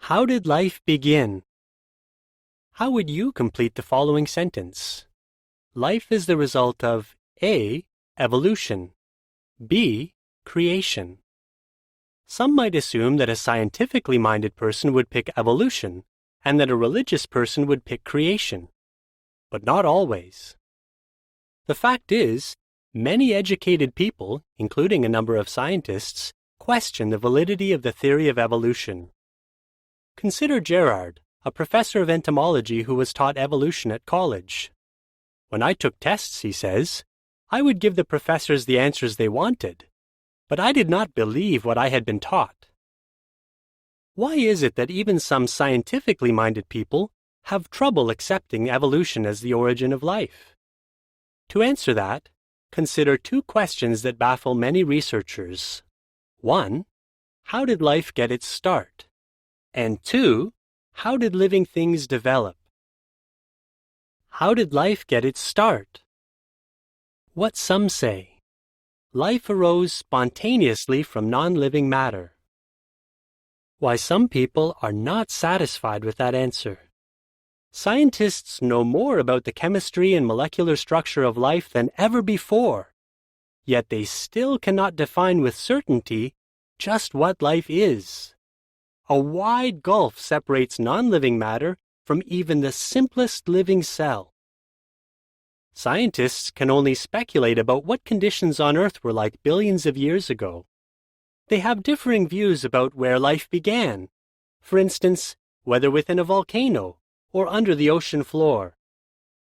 How did life begin? How would you complete the following sentence? Life is the result of A. Evolution, B. Creation. Some might assume that a scientifically minded person would pick evolution and that a religious person would pick creation. But not always. The fact is, many educated people, including a number of scientists, question the validity of the theory of evolution. Consider Gerard, a professor of entomology who was taught evolution at college. When I took tests, he says, I would give the professors the answers they wanted, but I did not believe what I had been taught. Why is it that even some scientifically minded people have trouble accepting evolution as the origin of life? To answer that, consider two questions that baffle many researchers. 1. How did life get its start? And 2. How did living things develop? How did life get its start? What some say. Life arose spontaneously from non-living matter. Why some people are not satisfied with that answer. Scientists know more about the chemistry and molecular structure of life than ever before, yet they still cannot define with certainty just what life is. A wide gulf separates non-living matter from even the simplest living cell. Scientists can only speculate about what conditions on Earth were like billions of years ago. They have differing views about where life began, for instance, whether within a volcano or under the ocean floor.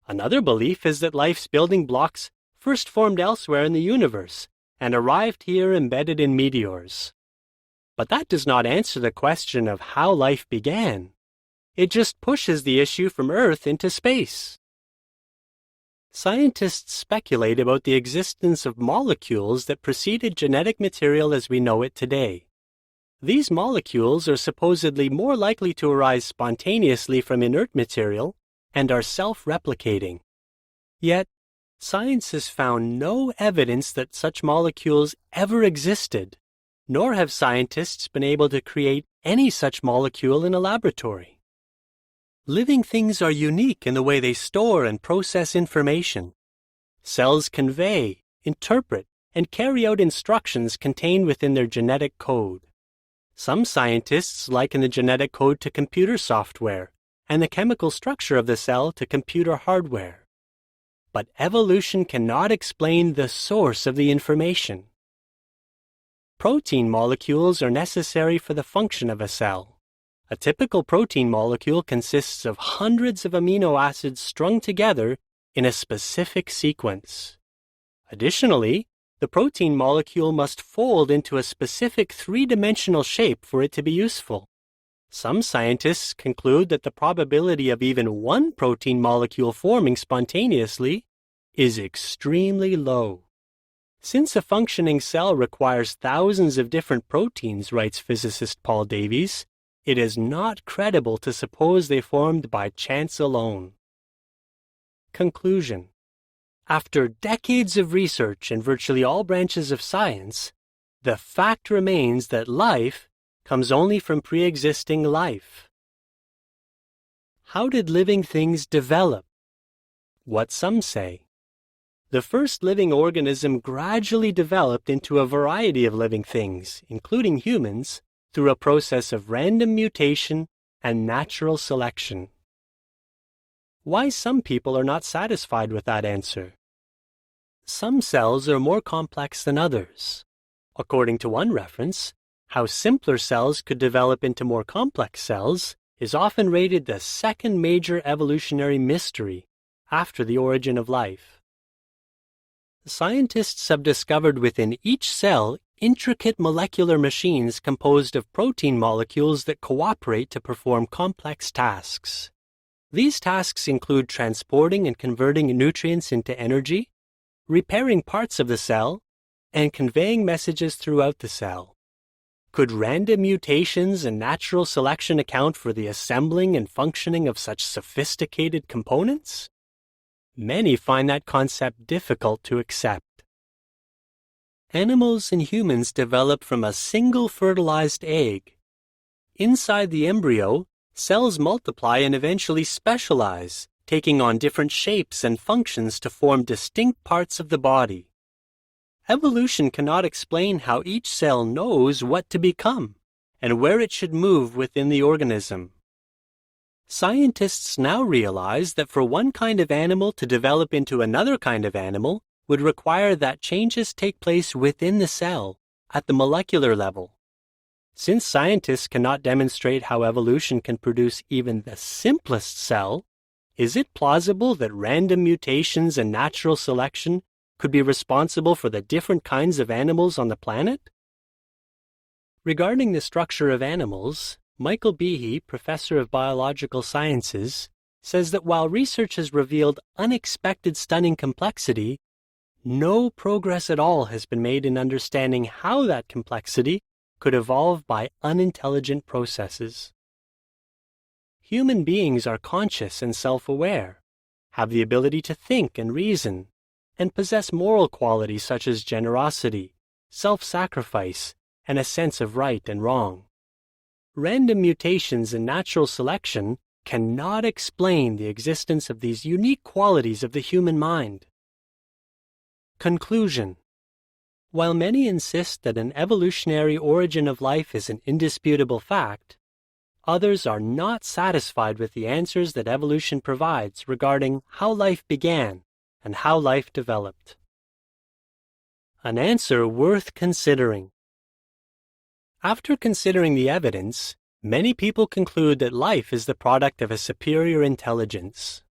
Another belief is that life's building blocks first formed elsewhere in the universe and arrived here embedded in meteors. But that does not answer the question of how life began. It just pushes the issue from Earth into space. Scientists speculate about the existence of molecules that preceded genetic material as we know it today. These molecules are supposedly more likely to arise spontaneously from inert material and are self-replicating. Yet, science has found no evidence that such molecules ever existed, nor have scientists been able to create any such molecule in a laboratory. Living things are unique in the way they store and process information. Cells convey, interpret, and carry out instructions contained within their genetic code. Some scientists liken the genetic code to computer software and the chemical structure of the cell to computer hardware. But evolution cannot explain the source of the information. Protein molecules are necessary for the function of a cell. A typical protein molecule consists of hundreds of amino acids strung together in a specific sequence. Additionally, the protein molecule must fold into a specific three-dimensional shape for it to be useful. Some scientists conclude that the probability of even one protein molecule forming spontaneously is extremely low. Since a functioning cell requires thousands of different proteins, writes physicist Paul Davies, it is not credible to suppose they formed by chance alone. Conclusion. After decades of research in virtually all branches of science, the fact remains that life comes only from pre-existing life. How did living things develop? What some say. The first living organism gradually developed into a variety of living things, including humans, through a process of random mutation and natural selection. Why some people are not satisfied with that answer? Some cells are more complex than others. According to one reference, how simpler cells could develop into more complex cells is often rated the second major evolutionary mystery after the origin of life. Scientists have discovered within each cell intricate molecular machines composed of protein molecules that cooperate to perform complex tasks. These tasks include transporting and converting nutrients into energy, repairing parts of the cell, and conveying messages throughout the cell. Could random mutations and natural selection account for the assembling and functioning of such sophisticated components? Many find that concept difficult to accept. Animals and humans develop from a single fertilized egg. inside the embryo, cells multiply and eventually specialize, taking on different shapes and functions to form distinct parts of the body. Evolution cannot explain how each cell knows what to become and where it should move within the organism. Scientists now realize that for one kind of animal to develop into another kind of animal would require that changes take place within the cell, at the molecular level. Since scientists cannot demonstrate how evolution can produce even the simplest cell, is it plausible that random mutations and natural selection could be responsible for the different kinds of animals on the planet? Regarding the structure of animals, Michael Behe, professor of biological sciences, says that while research has revealed unexpected stunning complexity, no progress at all has been made in understanding how that complexity could evolve by unintelligent processes. Human beings are conscious and self-aware, have the ability to think and reason, and possess moral qualities such as generosity, self-sacrifice, and a sense of right and wrong. Random mutations in natural selection cannot explain the existence of these unique qualities of the human mind. Conclusion. While many insist that an evolutionary origin of life is an indisputable fact, others are not satisfied with the answers that evolution provides regarding how life began and how life developed. An answer worth considering. After considering the evidence, many people conclude that life is the product of a superior intelligence.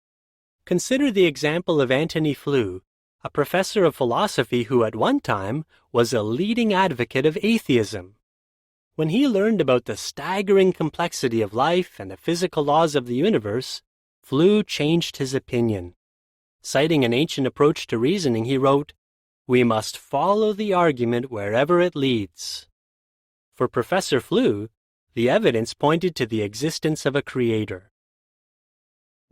Consider the example of Antony Flew, a professor of philosophy who at one time was a leading advocate of atheism. When he learned about the staggering complexity of life and the physical laws of the universe, Flew changed his opinion. Citing an ancient approach to reasoning, he wrote, "We must follow the argument wherever it leads." For Professor Flew, the evidence pointed to the existence of a creator.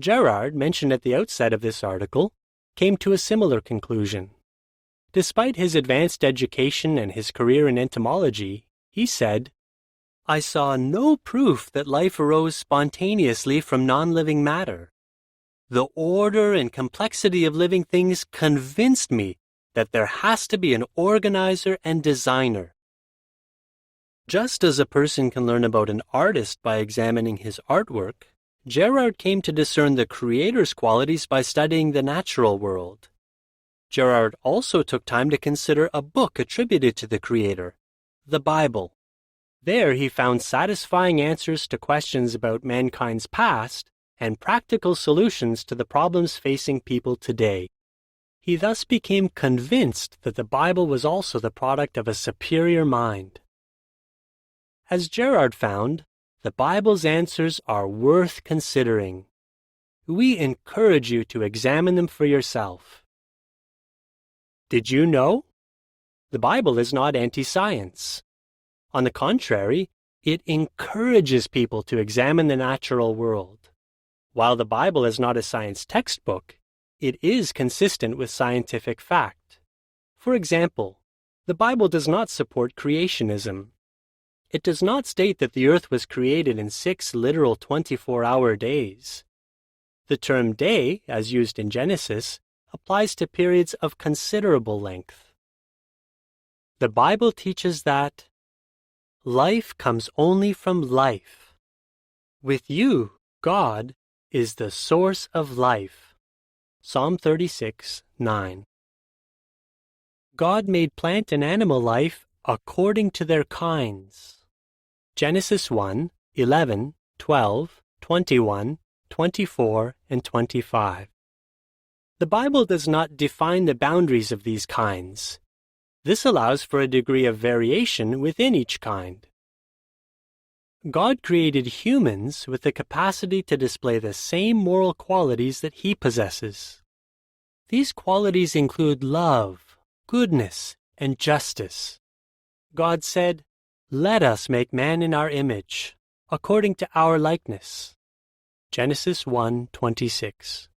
Gerard, mentioned at the outset of this article, came to a similar conclusion. Despite his advanced education and his career in entomology, he said, "I saw no proof that life arose spontaneously from non-living matter. The order and complexity of living things convinced me that there has to be an organizer and designer." Just as a person can learn about an artist by examining his artwork, Gerard came to discern the creator's qualities by studying the natural world. Gerard also took time to consider a book attributed to the creator, the Bible. There he found satisfying answers to questions about mankind's past and practical solutions to the problems facing people today. He thus became convinced that the Bible was also the product of a superior mind. As Gerard found, the Bible's answers are worth considering. We encourage you to examine them for yourself. Did you know? The Bible is not anti-science. On the contrary, it encourages people to examine the natural world. While the Bible is not a science textbook, it is consistent with scientific fact. For example, the Bible does not support creationism. It does not state that the earth was created in 6 literal 24-hour days. The term day, as used in Genesis, applies to periods of considerable length. The Bible teaches that life comes only from life. With you, God is the source of life. Psalm 36:9. God made plant and animal life according to their kinds. Genesis 1:11, 12, 21, 24, and 25. The Bible does not define the boundaries of these kinds. This allows for a degree of variation within each kind. God created humans with the capacity to display the same moral qualities that He possesses. These qualities include love, goodness, and justice. God said, "Let us make man in our image, according to our likeness." Genesis 1:26.